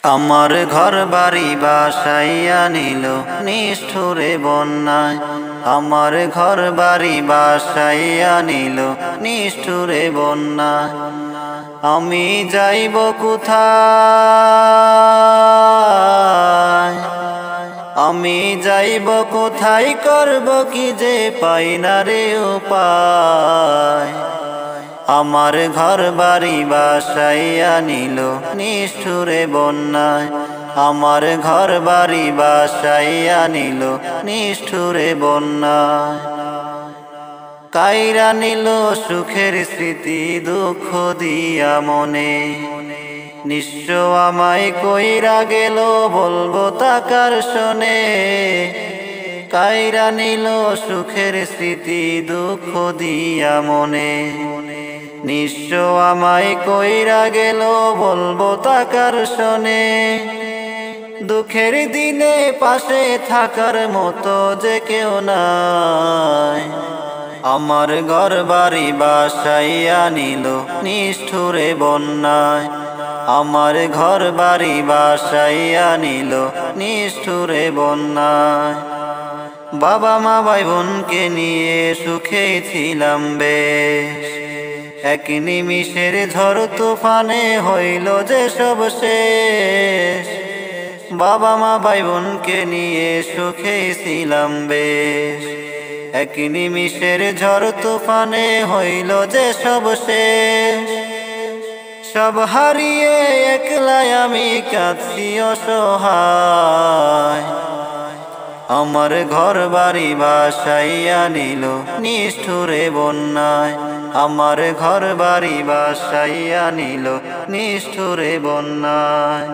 আমার ঘর বাড়ি বাসাইয়া নিল নিষ্ঠুরে বন্যায়। আমার ঘর বাড়ি বাসাইয়া নিল নিষ্ঠুরে বন্যায়। আমি যাইব কোথায়, আমি যাইব কোথায়, করব কি যে পাই না রে উপায়। আমার ঘর বাড়ি বাসাইয়া নিল নিষ্ঠুরে বন্যায়। আমার ঘর বাড়ি বাসাইয়া নিল নিষ্ঠুরে বন্যায়। কাইরা নিল সুখের স্মৃতি দুঃখ দিয়া মনে, নিঃস্ব আমায় কইরা গেল বলবো তাকার শোনে। কাইরা নিল সুখের স্মৃতি দুঃখ দিয়া মনে, নিঃস্ব আমায় কইরা গেল বলবো তাকার শোনে। দুঃখের দিনে পাশে থাকার মতো যে কেউ নাই। আমার ঘর বাড়ি বাসাইয়া নিল নিষ্ঠুরে বন্যায়। আমার ঘর বাড়ি বাসাইয়া নিল নিষ্ঠুরে বন্যায়। বাবা মা ভাই বোনকে নিয়ে সুখে ছিলাম বেশ, এক নিমিষের ঝড় তুফানে হইল যে সব শেষ। বাবা মা ভাই বোনকে নিয়ে সুখে ছিলাম বেশ, এক নিমিষের ঝড় তুফানে হইল যে সব শেষ। সব হারিয়ে একলাই আমি কাঁদছি অসহায়। আমার ঘর বাড়ি বাসাইয়া নিল নিষ্ঠুরে বন্যায়। আমার ঘর বাড়ি বাসাইয়া নিল নিষ্ঠুরে বন্যায়।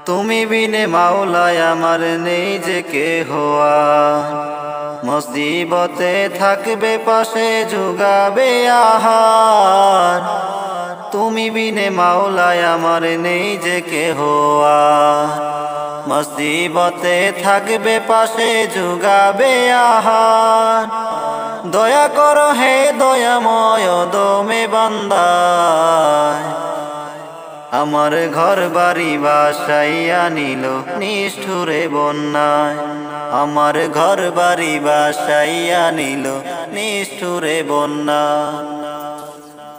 তুমি বিনে মাওলায় আমার নেই যে কেহ আর, মুসিবতে থাকবে পাশে জুগাবে আহার। তুমি বিনে মাওলায় আমার নেই যে কেহ আর, মুসিবতে থাকবে পাশে জুগাবে আহার। দয়া করো হে দয়াময় দমে বান্দায়। আমার ঘর বাড়ি বাসাইয়া নিল নিষ্ঠুরে বন্যায়। আমার ঘর বাড়ি বাসাইয়া নিল নিষ্ঠুরে বন্যায়।